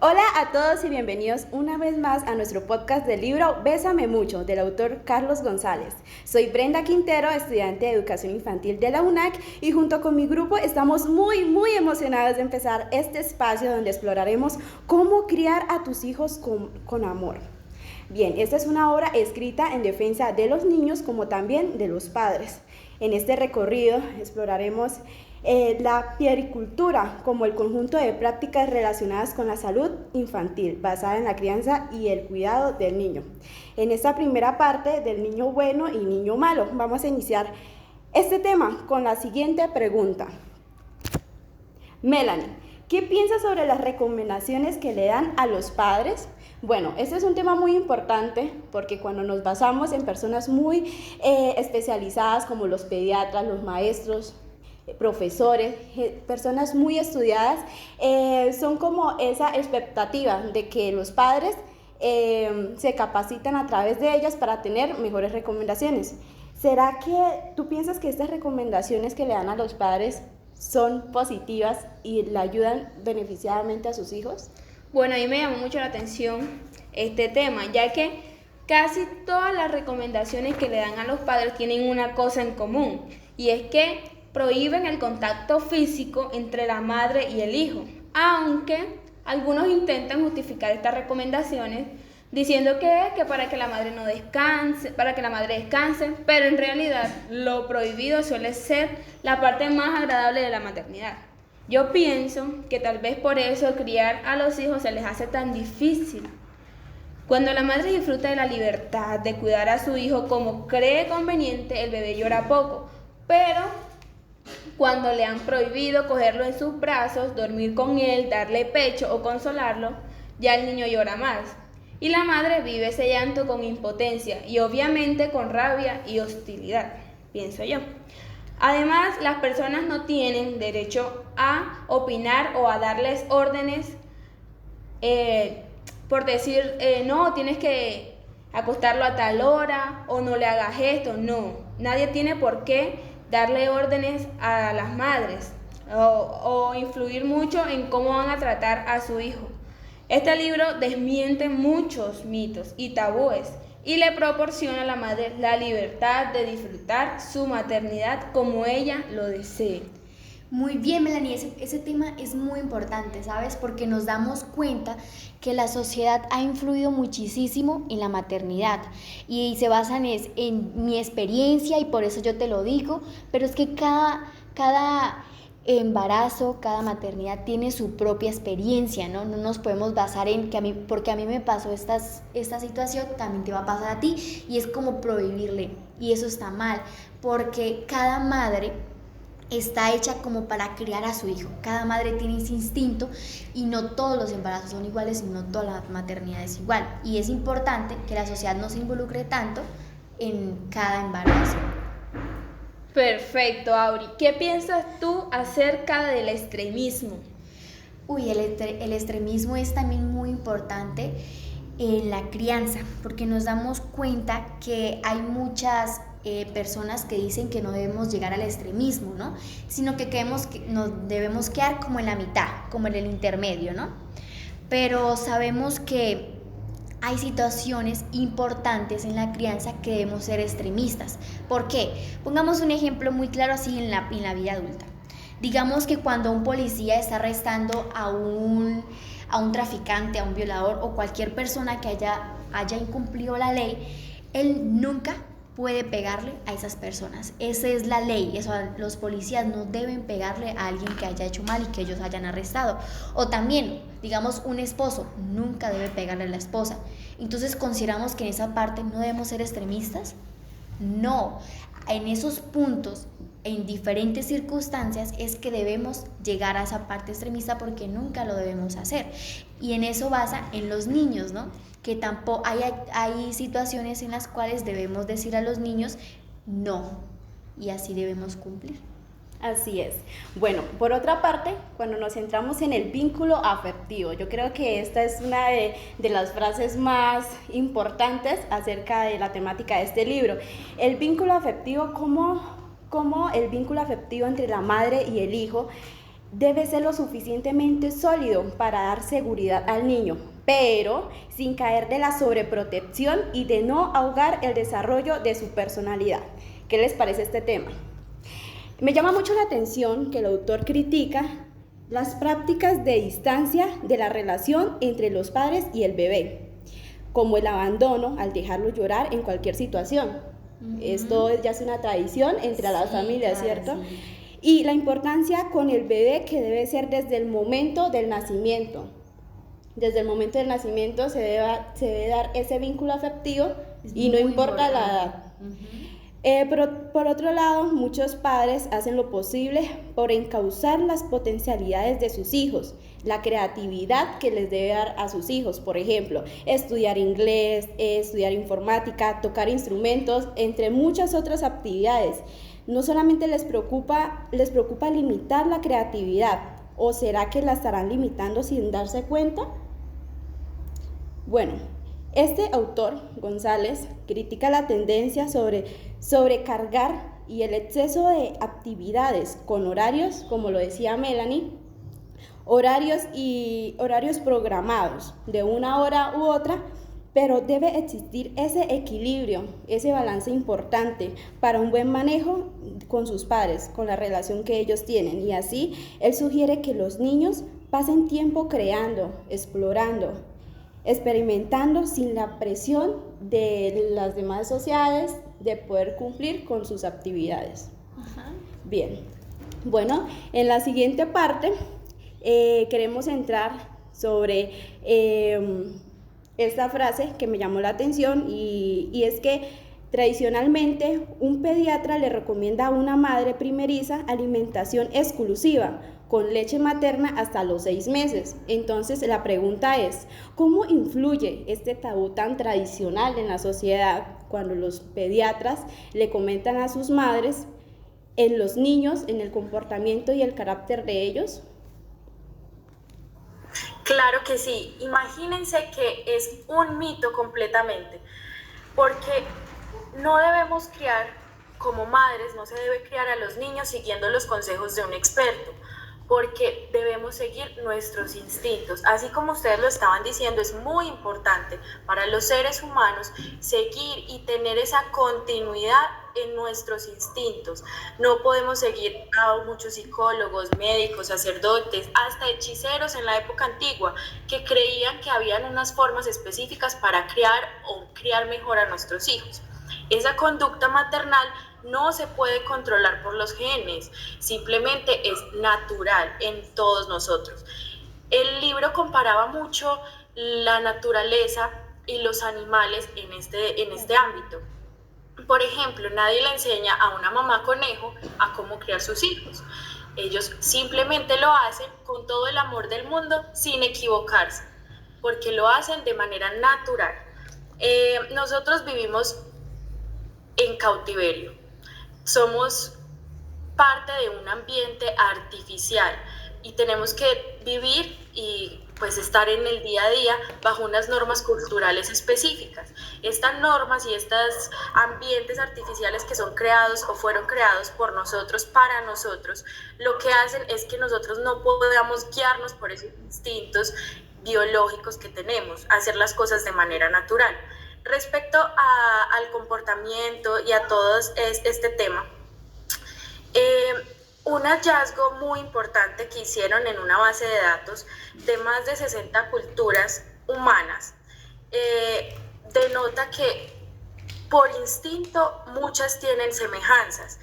Hola a todos y bienvenidos una vez más a nuestro podcast del libro Bésame Mucho, del autor Carlos González. Soy Brenda Quintero, estudiante de Educación Infantil de la UNAC, y junto con mi grupo estamos muy emocionados de empezar este espacio donde exploraremos cómo criar a tus hijos con amor. Bien, esta es una obra escrita en defensa de los niños como también de los padres. En este recorrido exploraremos la piericultura como el conjunto de prácticas relacionadas con la salud infantil, basada en la crianza y el cuidado del niño. En esta primera parte del niño bueno y niño malo, vamos a iniciar este tema con la siguiente pregunta. Melanie, ¿qué piensas sobre las recomendaciones que le dan a los padres? Bueno, este es un tema muy importante porque cuando nos basamos en personas muy especializadas como los pediatras, los maestros, profesores, personas muy estudiadas, son como esa expectativa de que los padres se capacitan a través de ellas para tener mejores recomendaciones. ¿Será que tú piensas que estas recomendaciones que le dan a los padres son positivas y le ayudan beneficiadamente a sus hijos? Bueno, a mí me llamó mucho la atención este tema, ya que casi todas las recomendaciones que le dan a los padres tienen una cosa en común, y es que prohíben el contacto físico entre la madre y el hijo, aunque algunos intentan justificar estas recomendaciones diciendo que es que para que la madre no descanse, para que la madre descanse, pero en realidad lo prohibido suele ser la parte más agradable de la maternidad. Yo pienso que tal vez por eso criar a los hijos se les hace tan difícil. Cuando la madre disfruta de la libertad de cuidar a su hijo como cree conveniente, el bebé llora poco, pero cuando le han prohibido cogerlo en sus brazos, dormir con él, darle pecho o consolarlo, ya el niño llora más. Y la madre vive ese llanto con impotencia y obviamente con rabia y hostilidad, pienso yo. Además, las personas no tienen derecho a opinar o a darles órdenes por decir, no, tienes que acostarlo a tal hora o no le hagas esto. No, nadie tiene por qué darle órdenes a las madres o influir mucho en cómo van a tratar a su hijo. Este libro desmiente muchos mitos y tabúes y le proporciona a la madre la libertad de disfrutar su maternidad como ella lo desee. Muy bien, Melanie, ese tema es muy importante, ¿sabes? Porque nos damos cuenta que la sociedad ha influido muchísimo en la maternidad y se basan en mi experiencia y por eso yo te lo digo, pero es que cada embarazo, cada maternidad tiene su propia experiencia, ¿no? No nos podemos basar en que porque a mí me pasó esta situación, también te va a pasar a ti, y es como prohibirle, y eso está mal, porque cada madre está hecha como para criar a su hijo. Cada madre tiene ese instinto y no todos los embarazos son iguales y no toda la maternidad es igual. Y es importante que la sociedad no se involucre tanto en cada embarazo. Perfecto, Auri. ¿Qué piensas tú acerca del extremismo? El extremismo es también muy importante en la crianza, porque nos damos cuenta que hay muchas personas que dicen que no debemos llegar al extremismo, ¿no? Sino que nos debemos quedar como en la mitad, como en el intermedio, ¿no? Pero sabemos que hay situaciones importantes en la crianza que debemos ser extremistas. ¿Por qué? Pongamos un ejemplo muy claro así en la vida adulta. Digamos que cuando un policía está arrestando a un traficante, a un violador o cualquier persona que haya incumplido la ley, él nunca puede pegarle a esas personas. Esa es la ley. Los policías no deben pegarle a alguien que haya hecho mal y que ellos hayan arrestado. O también, digamos, un esposo nunca debe pegarle a la esposa. Entonces, ¿consideramos que en esa parte no debemos ser extremistas? No. En esos puntos, en diferentes circunstancias, es que debemos llegar a esa parte extremista porque nunca lo debemos hacer. Y en eso basa en los niños, ¿no? Que tampoco hay situaciones en las cuales debemos decir a los niños no, y así debemos cumplir. Así es. Bueno, por otra parte, cuando nos centramos en el vínculo afectivo, yo creo que esta es una de las frases más importantes acerca de la temática de este libro. El vínculo afectivo, cómo el vínculo afectivo entre la madre y el hijo debe ser lo suficientemente sólido para dar seguridad al niño, pero sin caer de la sobreprotección y de no ahogar el desarrollo de su personalidad. ¿Qué les parece este tema? Me llama mucho la atención que el autor critica las prácticas de distancia de la relación entre los padres y el bebé, como el abandono al dejarlo llorar en cualquier situación. Esto ya es una tradición entre las familias, claro, ¿cierto? sí. Y la importancia con el bebé que debe ser desde el momento del nacimiento. Desde el momento del nacimiento se debe dar ese vínculo afectivo y no importa la edad. Por otro lado, muchos padres hacen lo posible por encauzar las potencialidades de sus hijos, la creatividad que les debe dar a sus hijos, por ejemplo, estudiar inglés, estudiar informática, tocar instrumentos, entre muchas otras actividades. No solamente les preocupa limitar la creatividad, ¿o será que la estarán limitando sin darse cuenta? Bueno, este autor, González, critica la tendencia sobre sobrecargar y el exceso de actividades con horarios, como lo decía Melanie, horarios programados de una hora u otra, pero debe existir ese equilibrio, ese balance importante para un buen manejo con sus padres, con la relación que ellos tienen. Y así, él sugiere que los niños pasen tiempo creando, explorando, experimentando sin la presión de las demás sociedades de poder cumplir con sus actividades. Bien, bueno, en la siguiente parte queremos entrar sobre esta frase que me llamó la atención y es que tradicionalmente un pediatra le recomienda a una madre primeriza alimentación exclusiva con leche materna hasta los 6 meses. Entonces la pregunta es, ¿cómo influye este tabú tan tradicional en la sociedad cuando los pediatras le comentan a sus madres en los niños, en el comportamiento y el carácter de ellos? Claro que sí, imagínense que es un mito completamente, porque no debemos criar, como madres, no se debe criar a los niños siguiendo los consejos de un experto, porque debemos seguir nuestros instintos. Así como ustedes lo estaban diciendo, es muy importante para los seres humanos seguir y tener esa continuidad en nuestros instintos. No podemos seguir a muchos psicólogos, médicos, sacerdotes, hasta hechiceros en la época antigua, que creían que habían unas formas específicas para criar mejor a nuestros hijos. Esa conducta maternal no se puede controlar por los genes, simplemente es natural en todos nosotros. El libro comparaba mucho la naturaleza y los animales en este ámbito. Por ejemplo, nadie le enseña a una mamá conejo a cómo criar sus hijos. Ellos simplemente lo hacen con todo el amor del mundo sin equivocarse, porque lo hacen de manera natural. Nosotros vivimos en cautiverio. Somos parte de un ambiente artificial y tenemos que vivir y pues estar en el día a día bajo unas normas culturales específicas. Estas normas y estos ambientes artificiales que son creados o fueron creados por nosotros, para nosotros, lo que hacen es que nosotros no podamos guiarnos por esos instintos biológicos que tenemos, hacer las cosas de manera natural. Respecto al comportamiento y a todo este tema, un hallazgo muy importante que hicieron en una base de datos de más de 60 culturas humanas denota que por instinto muchas tienen semejanzas.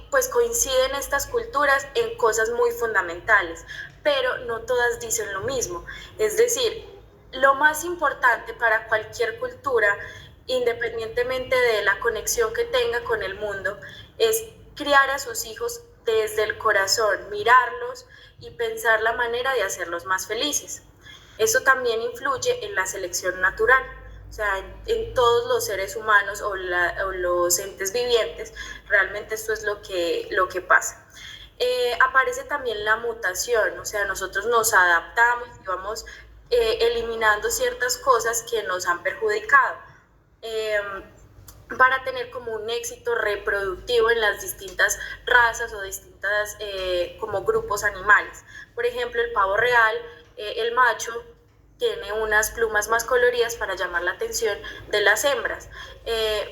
Pues coinciden estas culturas en cosas muy fundamentales, pero no todas dicen lo mismo. Es decir, lo más importante para cualquier cultura, independientemente de la conexión que tenga con el mundo, es criar a sus hijos desde el corazón, mirarlos y pensar la manera de hacerlos más felices. Eso también influye en la selección natural, o sea, en todos los seres humanos o los entes vivientes, realmente esto es lo que pasa. Aparece también la mutación, o sea, nosotros nos adaptamos y vamos eliminando ciertas cosas que nos han perjudicado. para tener como un éxito reproductivo en las distintas razas o distintas como grupos animales. Por ejemplo, el pavo real, el macho, tiene unas plumas más coloridas para llamar la atención de las hembras,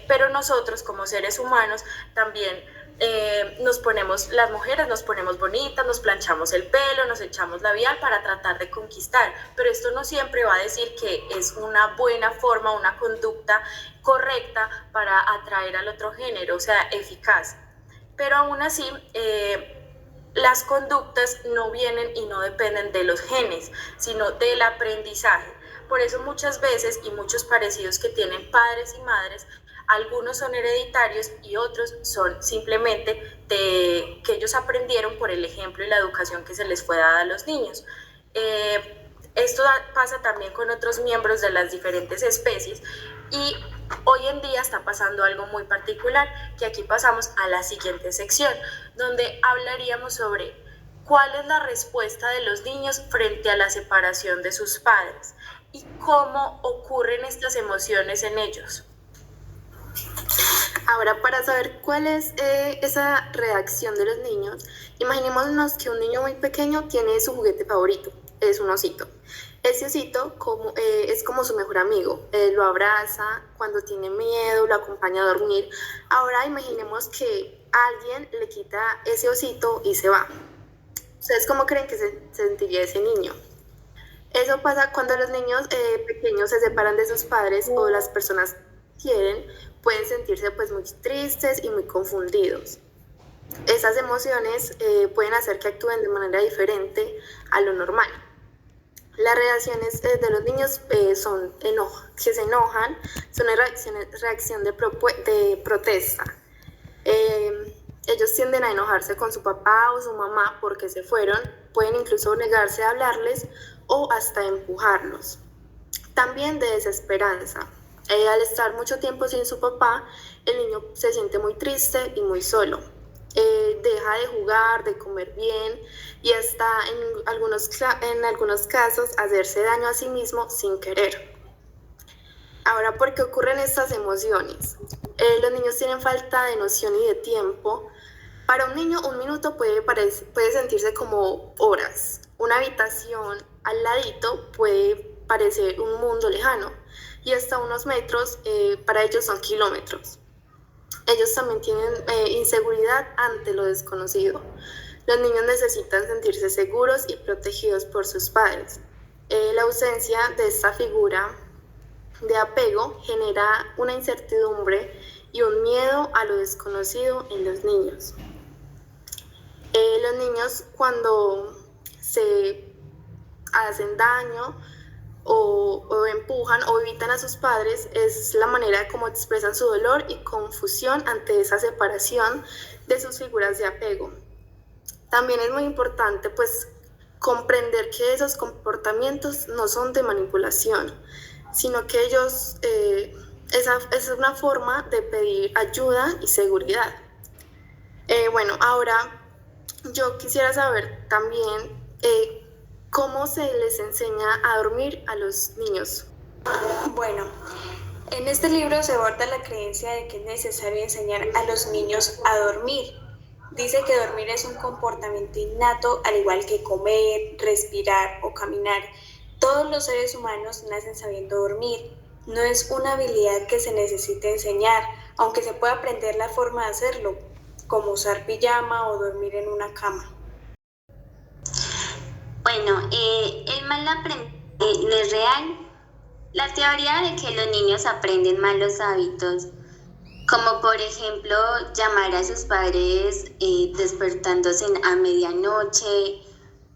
pero nosotros como seres humanos también las mujeres nos ponemos bonitas, nos planchamos el pelo, nos echamos labial para tratar de conquistar, pero esto no siempre va a decir que es una buena forma, una conducta correcta para atraer al otro género, o sea, eficaz. Pero aún así, las conductas no vienen y no dependen de los genes, sino del aprendizaje. Por eso muchas veces y muchos parecidos que tienen padres y madres, algunos son hereditarios y otros son simplemente que ellos aprendieron por el ejemplo y la educación que se les fue dada a los niños. Esto pasa también con otros miembros de las diferentes especies y hoy en día está pasando algo muy particular, que aquí pasamos a la siguiente sección, donde hablaríamos sobre cuál es la respuesta de los niños frente a la separación de sus padres y cómo ocurren estas emociones en ellos. Ahora, para saber cuál es esa reacción de los niños, imaginémonos que un niño muy pequeño tiene su juguete favorito, es un osito. Ese osito es como su mejor amigo, lo abraza cuando tiene miedo, lo acompaña a dormir. Ahora imaginemos que alguien le quita ese osito y se va. ¿Ustedes cómo creen que se sentiría ese niño? Eso pasa cuando los niños pequeños se separan de sus padres o las personas que quieren, pueden sentirse pues muy tristes y muy confundidos. Esas emociones pueden hacer que actúen de manera diferente a lo normal. Las reacciones de los niños son que se enojan, son reacción de protesta. Ellos tienden a enojarse con su papá o su mamá porque se fueron, pueden incluso negarse a hablarles o hasta empujarlos. También de desesperanza. Al estar mucho tiempo sin su papá, el niño se siente muy triste y muy solo. Deja de jugar, de comer bien y hasta en algunos casos hacerse daño a sí mismo sin querer. Ahora, ¿por qué ocurren estas emociones? Los niños tienen falta de noción y de tiempo. Para un niño, un minuto puede sentirse como horas. Una habitación al ladito puede parecer un mundo lejano y hasta unos metros para ellos son kilómetros. Ellos también tienen inseguridad ante lo desconocido. Los niños necesitan sentirse seguros y protegidos por sus padres. La ausencia de esta figura de apego genera una incertidumbre y un miedo a lo desconocido en los niños. Los niños cuando se hacen daño o empujan o evitan a sus padres es la manera como expresan su dolor y confusión ante esa separación de sus figuras de apego. También es muy importante pues comprender que esos comportamientos no son de manipulación, sino que ellos es una forma de pedir ayuda y seguridad. Bueno, ahora yo quisiera saber también ¿cómo se les enseña a dormir a los niños? Bueno, en este libro se aborda la creencia de que es necesario enseñar a los niños a dormir. Dice que dormir es un comportamiento innato, al igual que comer, respirar o caminar. Todos los seres humanos nacen sabiendo dormir. No es una habilidad que se necesite enseñar, aunque se puede aprender la forma de hacerlo, como usar pijama o dormir en una cama. Bueno, el mal aprendizaje no es real. La teoría de que los niños aprenden malos hábitos, como por ejemplo llamar a sus padres despertándose a medianoche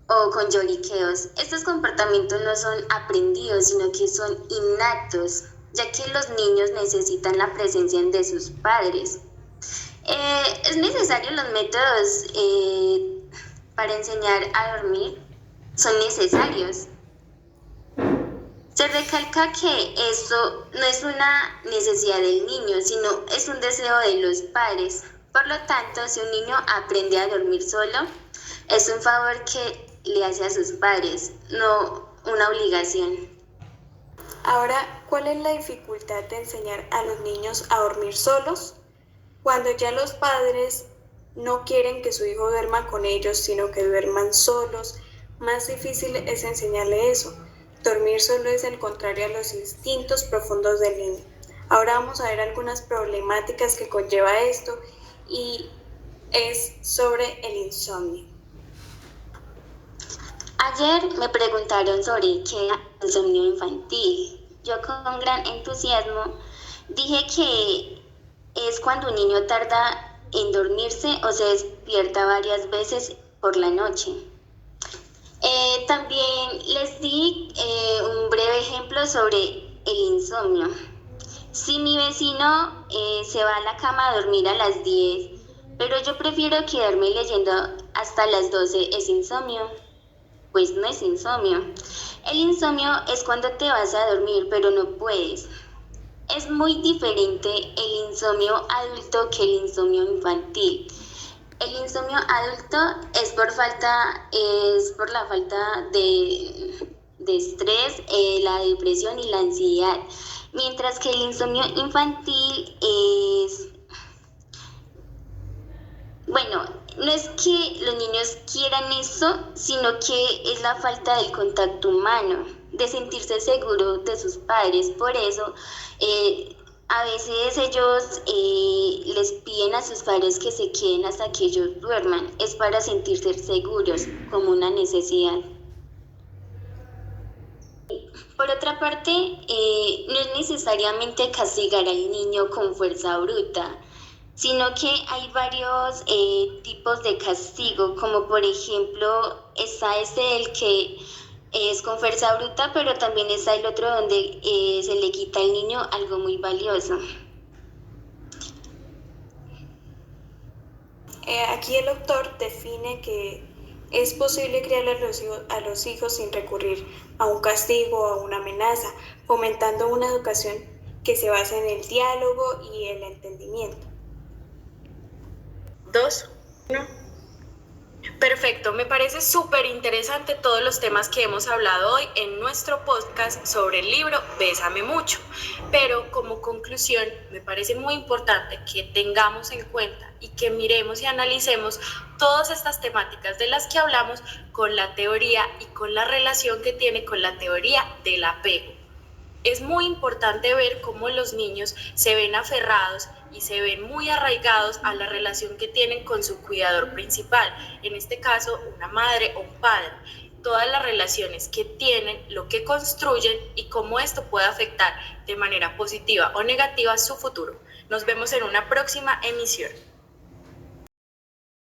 o con lloriqueos, estos comportamientos no son aprendidos, sino que son innatos, ya que los niños necesitan la presencia de sus padres. Es necesario los métodos para enseñar a dormir. Son necesarios. Se recalca que esto no es una necesidad del niño, sino es un deseo de los padres. Por lo tanto, si un niño aprende a dormir solo, es un favor que le hace a sus padres, no una obligación. Ahora, ¿cuál es la dificultad de enseñar a los niños a dormir solos? Cuando ya los padres no quieren que su hijo duerma con ellos, sino que duerman solos, más difícil es enseñarle eso. Dormir solo es el contrario a los instintos profundos del niño. Ahora vamos a ver algunas problemáticas que conlleva esto y es sobre el insomnio. Ayer me preguntaron sobre qué era el insomnio infantil. Yo con gran entusiasmo dije que es cuando un niño tarda en dormirse o se despierta varias veces por la noche. También les di un breve ejemplo sobre el insomnio. Si mi vecino se va a la cama a dormir a las 10, pero yo prefiero quedarme leyendo hasta las 12, ¿es insomnio? Pues no es insomnio. El insomnio es cuando te vas a dormir, pero no puedes. Es muy diferente el insomnio adulto que el insomnio infantil. El insomnio adulto es por la falta de estrés, la depresión y la ansiedad. Mientras que el insomnio infantil no es que los niños quieran eso, sino que es la falta del contacto humano, de sentirse seguro de sus padres. Por eso, a veces ellos les piden a sus padres que se queden hasta que ellos duerman. Es para sentirse seguros, como una necesidad. Por otra parte, no es necesariamente castigar al niño con fuerza bruta, sino que hay varios tipos de castigo, como por ejemplo está el que es con fuerza bruta, pero también está el otro donde se le quita al niño algo muy valioso. Aquí el autor define que es posible criar a los hijos sin recurrir a un castigo o a una amenaza, fomentando una educación que se basa en el diálogo y el entendimiento. 2, 1. Perfecto, me parece súper interesante todos los temas que hemos hablado hoy en nuestro podcast sobre el libro Bésame Mucho, pero como conclusión me parece muy importante que tengamos en cuenta y que miremos y analicemos todas estas temáticas de las que hablamos con la teoría y con la relación que tiene con la teoría del apego. Es muy importante ver cómo los niños se ven aferrados y se ven muy arraigados a la relación que tienen con su cuidador principal, en este caso una madre o un padre. Todas las relaciones que tienen, lo que construyen y cómo esto puede afectar de manera positiva o negativa su futuro. Nos vemos en una próxima emisión.